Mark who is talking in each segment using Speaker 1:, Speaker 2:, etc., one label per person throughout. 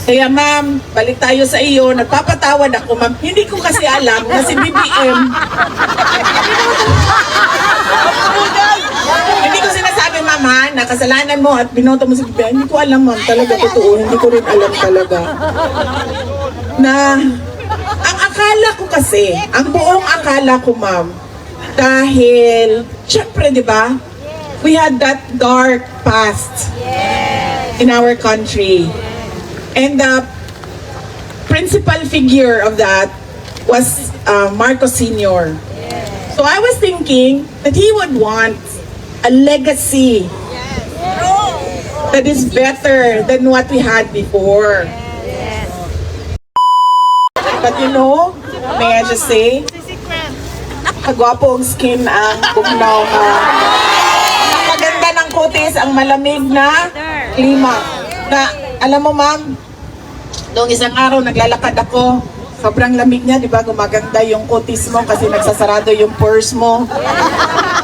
Speaker 1: Kaya ma'am, balik tayo sa iyo. Nagpapatawad ako ma'am. Hindi ko kasi alam na si BBM. Hindi ko sinasabi ma'am ha, na kasalanan mo at binoto mo si BBM. Hindi ko alam ma'am, talaga totoo. Hindi ko rin alam talaga. Na, ang akala ko kasi, ang buong akala ko ma'am, dahil, syempre di ba, we had that dark past in our country. And the principal figure of that was Marcos Sr. So I was thinking that he would want a legacy that is better than what we had before. But you know, may I just say, kagwapo ang skin ang bugnaw ha. Maganda ng kutis ang malamig na klima. Na, alam mo ma'am, noong isang araw naglalakad ako, sobrang lamig niya, di ba? Gumaganda yung kutis mo kasi nagsasarado yung pores mo.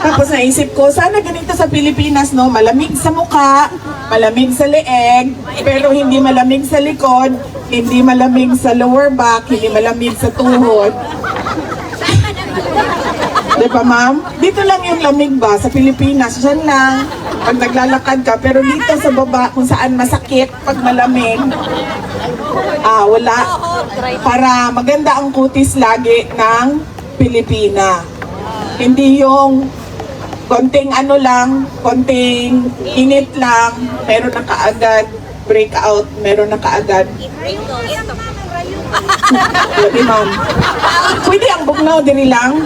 Speaker 1: Tapos naisip ko, sana ganito sa Pilipinas, no? Malamig sa mukha, malamig sa leeg, pero hindi malamig sa likod, hindi malamig sa lower back, hindi malamig sa tuhod. Di ba ma'am? Dito lang yung lamig ba? Sa Pilipinas, dyan lang. Pag naglalakad ka, pero dito sa baba, kung saan masakit, pag malamig, wala. Para maganda ang kutis lagi ng Pilipina. Hindi yung konting ano lang, konting init lang, meron na kaagad breakout, meron na kaagad. Pwede ma'am. Pwede ang bugnaw diri lang.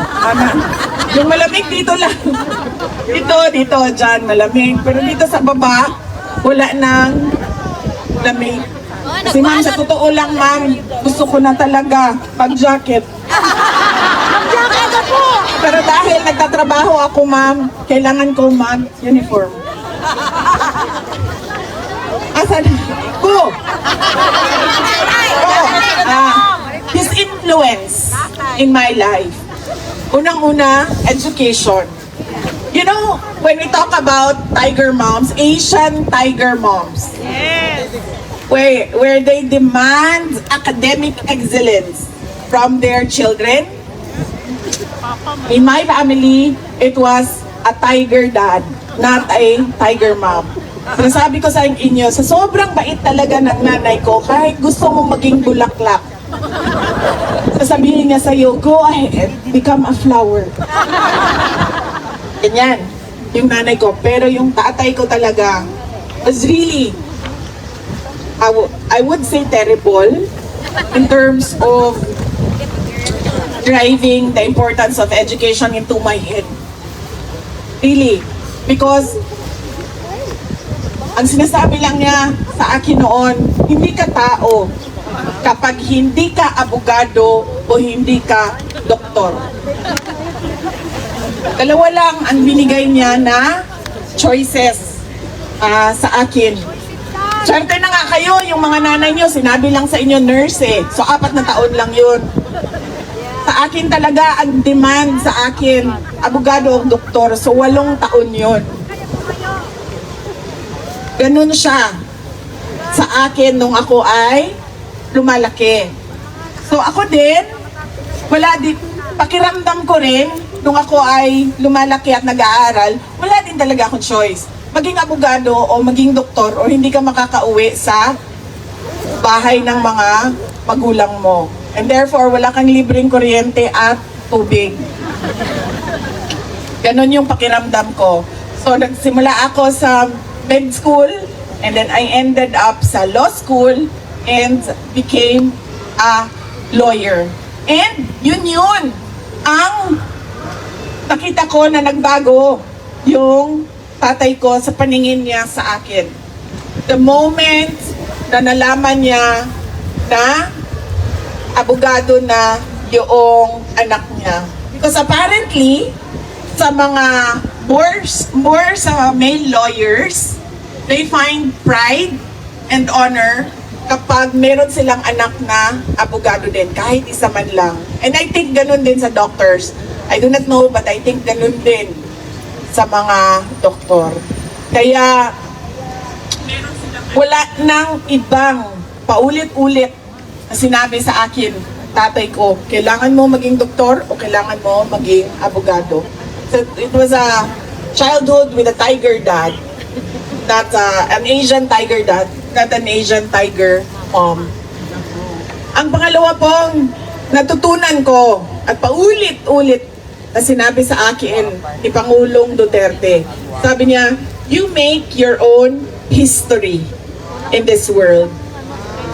Speaker 1: Yung malamig dito lang. Dito, dyan, malamig. Pero dito sa baba, wala nang lamig. Kasi ma'am, sa totoo lang ma'am, gusto ko na talaga pag-jacket.
Speaker 2: Jacket ako!
Speaker 1: Pero dahil nagtatrabaho ako ma'am, kailangan ko mag-uniform. Asan? Go! His influence in my life. Unang-una, education. You know, when we talk about tiger moms, Asian tiger moms, where they demand academic excellence from their children. In my family, it was a tiger dad, not a tiger mom. Sinasabi ko sa inyo, sa sobrang bait talaga ng nanay ko, kahit gusto mo maging bulaklak, sasabihin niya sa'yo, go ahead, become a flower. Ganyan, yung nanay ko. Pero yung tatay ko talaga was really, I would say terrible in terms of driving the importance of education into my head. Really. Because ang sinasabi lang niya sa akin noon, hindi ka tao kapag hindi ka abogado o hindi ka doktor. Dalawa lang ang binigay niya na choices sa akin. Swerte na nga kayo, yung mga nanay niyo, sinabi lang sa inyo nurse eh. So 4 na taon lang yun. Sa akin talaga, ang demand sa akin, abogado o doktor. So 8 taon yun. Ganun siya sa akin nung ako ay lumalaki. So ako din, pakiramdam ko rin, nung ako ay lumalaki at nag-aaral, wala din talaga akong choice. Maging abogado o maging doktor o hindi ka makakauwi sa bahay ng mga magulang mo. And therefore, wala kang libreng kuryente at tubig. Ganon yung pakiramdam ko. So nagsimula ako sa med school and then I ended up sa law school and became a lawyer. And yun ang nakita ko na nagbago yung tatay ko sa paningin niya sa akin. The moment na nalaman niya na abogado na yung anak niya. Because apparently, sa mga more sa male lawyers, they find pride and honor kapag meron silang anak na abogado din, kahit isa man lang. And I think ganun din sa doctors. I do not know, but I think ganun din sa mga doktor. Kaya wala nang ibang paulit-ulit na sinabi sa akin, tatay ko, kailangan mo maging doktor o kailangan mo maging abogado. So it was a childhood with a tiger dad. Not an Asian tiger dad, not an Asian tiger mom. Ang pangalawa pong natutunan ko at paulit-ulit na sinabi sa akin ni Pangulong Duterte. Sabi niya, you make your own history in this world.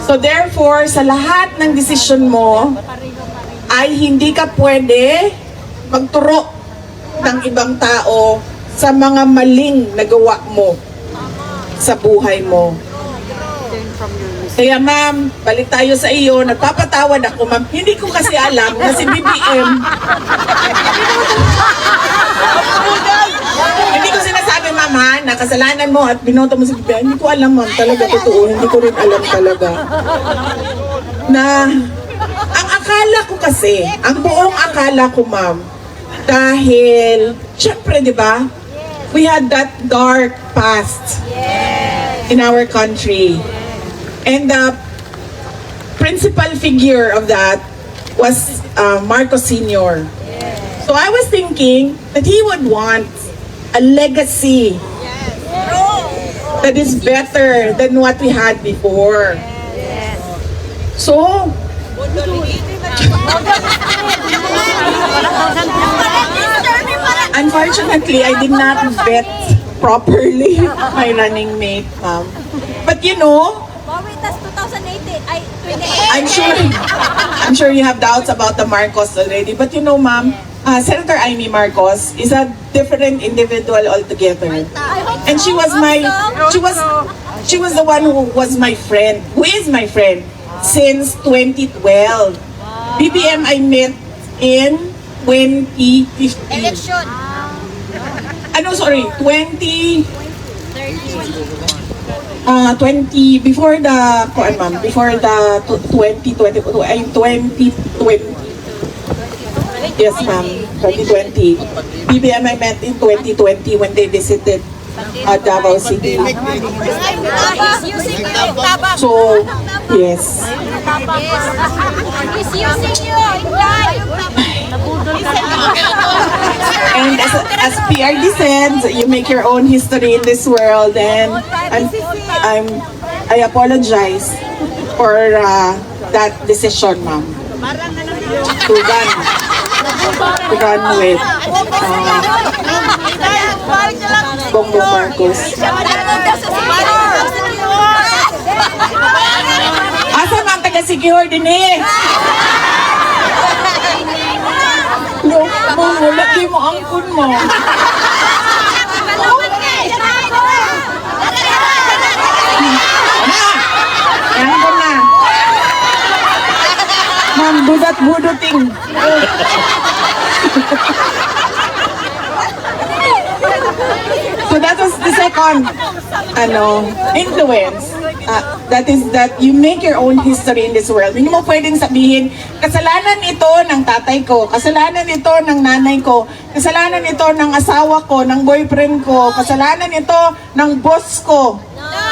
Speaker 1: So therefore, sa lahat ng desisyon mo, ay hindi ka pwede magturo ng ibang tao sa mga maling nagawa mo sa buhay mo. Kaya ma'am, balik tayo sa iyo. Nagpapatawad ako ma'am. Hindi ko kasi alam na si BBM. Hindi ko sinasabi ma'am ha, na kasalanan mo at binoto mo si BBM. Hindi ko alam ma'am, talaga totoo. Hindi ko rin alam talaga. Na, ang akala ko kasi, ang buong akala ko ma'am, dahil, syempre di ba, we had that dark past in our country. And the principal figure of that was Marcos Sr. So I was thinking that he would want a legacy that is better than what we had before. So, unfortunately, I did not vet properly my running mate, ma'am. But you know,
Speaker 2: Bawitas 2018, ay 28.
Speaker 1: I'm sure you have doubts about the Marcos already. But you know, ma'am, Senator Amy Marcos is a different individual altogether. And she was the one who was my friend, who is my friend since 2012. BBM I met in 2015.
Speaker 2: Election.
Speaker 1: Sorry, before the 2020. Yes, ma'am, 2020. BBM I met in 2020 when they visited Davao City. So, yes.
Speaker 2: He's using you in life.
Speaker 1: And as PRD said, you make your own history in this world, and I apologize for that decision, ma'am. To run with Bongbong Marcos. Asa man taga-secure din eh? No, ma'am, wala di mo angkon mo. Angkon na. Ma'am, budat-buduting. So that was the second influence. That is that you make your own history in this world. Hindi mo pwedeng sabihin, kasalanan ito ng tatay ko, kasalanan ito ng nanay ko, kasalanan ito ng asawa ko, ng boyfriend ko, kasalanan ito ng boss ko.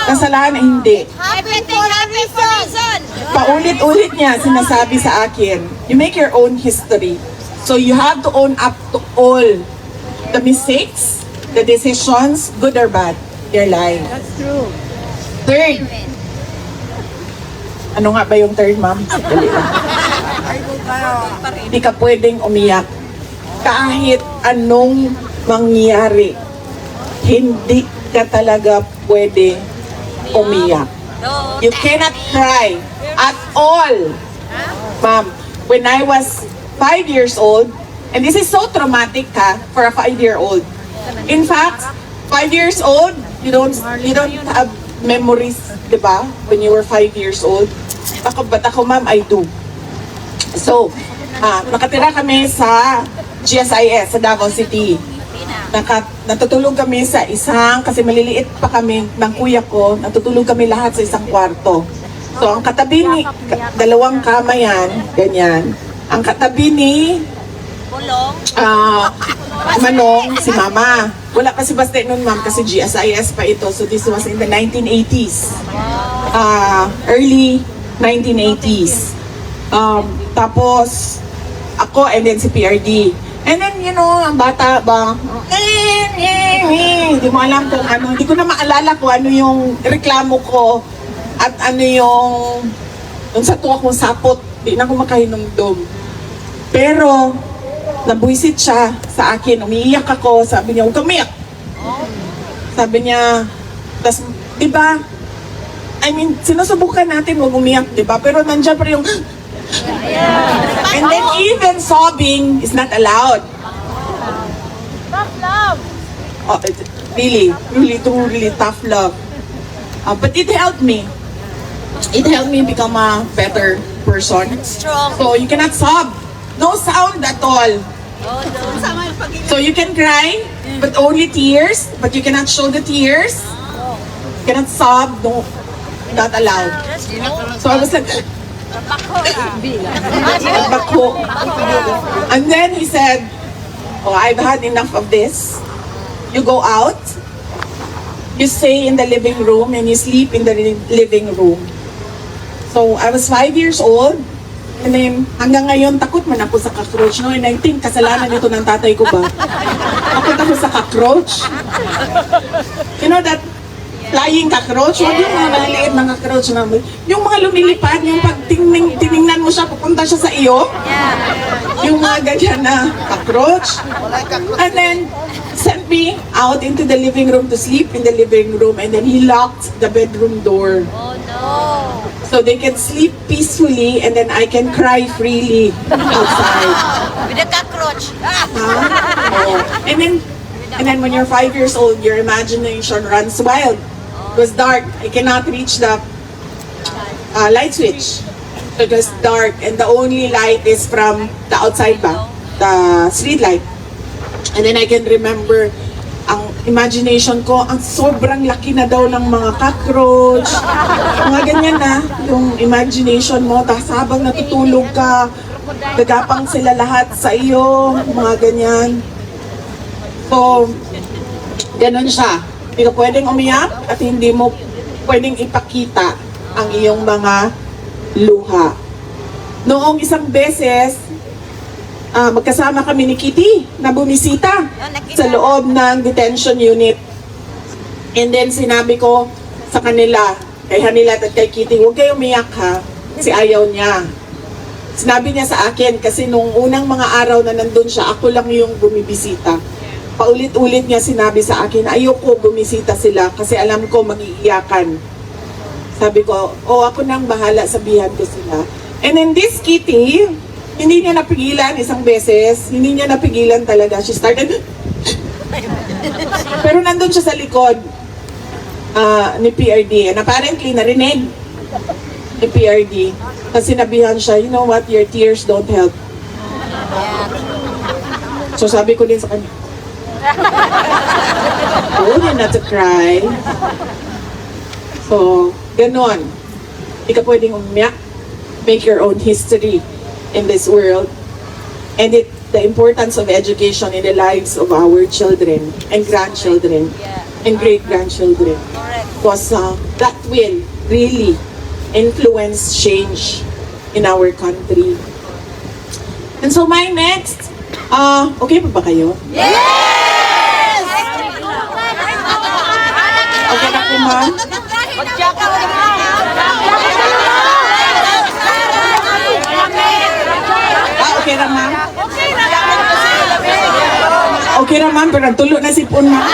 Speaker 1: Kasalanan, hindi.
Speaker 2: Everything happens for reason.
Speaker 1: Paulit-ulit niya sinasabi sa akin, you make your own history. So you have to own up to all the mistakes, the decisions, good or bad, your life.
Speaker 2: That's true.
Speaker 1: Third. Ano nga ba yung third, ma'am? Dali lang. Hindi ka pwedeng umiyak. Kahit anong mangyari, hindi ka talaga pwede umiyak. You cannot cry at all. Ma'am, when I was 5 years old, and this is so traumatic for a 5-year-old. In fact, 5 years old, you don't have memories, di ba? When you were 5 years old. But ako, ma'am, I do. So, nakatira kami sa GSIS, sa Davao City. Natutulog kami sa kasi maliliit pa kami ng kuya ko, natutulog kami lahat sa isang kwarto. So, ang katabi ni, dalawang kama yan, ganyan. Ang katabi ni Manong, si Mama. Wala pa si Baste noon, ma'am, kasi GSIS pa ito. So this was in the 1980s. early 1980s. Tapos, ako and then si PRD. And then, you know, ang bata ba, hindi mo alam kung ano, hindi ko na maalala kung ano yung reklamo ko at ano yung sa tuwa kong sapot, di na ako makahinumdum. Pero, nabuisit siya sa akin, umiiyak ako, sabi niya, huwag kang umiyak. Sabi niya, tas, di ba, I mean, sinusubukan natin huwag umiyak, di ba? Pero nandiyan pa rin yung, and then even sobbing is not allowed.
Speaker 2: Tough love.
Speaker 1: Oh, really tough love. But it helped me. It helped me become a better person.
Speaker 2: Strong.
Speaker 1: So you cannot sob. No sound at all. So you can cry, but only tears. But you cannot show the tears. You cannot sob. No, not allowed. So I was like, bako. And then he said, oh, I've had enough of this. You go out, you stay in the living room, and you sleep in the living room. So I was 5 years old, and then hanggang ngayon takot man ako sa cockroach. No? And I think kasalanan ito ng tatay ko ba? Takot ako sa cockroach. You know that flying cockroach? Huwag yung mga maliliit na cockroach na yung mga lumilipad, yung pag tiningnan mo siya, pupunta siya sa iyo. Yung mga ganyan na cockroach. And then, sent me out into the living room to sleep in the living room, and then he locked the bedroom door.
Speaker 2: Oh no.
Speaker 1: So they can sleep peacefully, and then I can cry freely outside.
Speaker 2: With a cockroach.
Speaker 1: Oh. And then when you're 5 years old, your imagination runs wild. It was dark. I cannot reach the light switch. So it was dark, and the only light is from the outside ba, the street light. And then I can remember, ang imagination ko, ang sobrang laki na daw ng mga cockroach. Mga ganyan na, yung imagination mo. Tapos habang natutulog ka, nagapang sila lahat sa iyo. Mga ganyan. So, ganun siya. Hindi ka pwedeng umiyak at hindi mo pwedeng ipakita ang iyong mga luha. Noong isang beses, magkasama kami ni Kitty na bumisita sa loob ng detention unit. And then sinabi ko sa kanila, kay Hanilat at kay Kitty, huwag kayo umiyak ha, kasi ayaw niya. Sinabi niya sa akin, kasi nung unang mga araw na nandun siya, ako lang yung bumibisita. Paulit-ulit niya sinabi sa akin, ayoko bumisita sila kasi alam ko mag-iiyakan. Sabi ko, ako nang bahala, sabihan ko sila. And then this Kitty, hindi niya napigilan isang beses, hindi niya napigilan talaga. She started, pero nandun siya sa likod ni PRD. And apparently, narinig ni PRD. Kasi sinabihan siya, you know what, your tears don't help. So sabi ko din sa kanya, oh, you're not to cry. So, ganon. Hindi ka pwedeng umiyak. Make your own history in this world. And the importance of education in the lives of our children and grandchildren and great-grandchildren. Because that will really influence change in our country. And so my next, okay pa ba kayo?
Speaker 2: Yes!
Speaker 1: Okay na po, ma'am? Okay na, ma'am? Okay na, ma'am, pero tulo na si Pun, ma'am.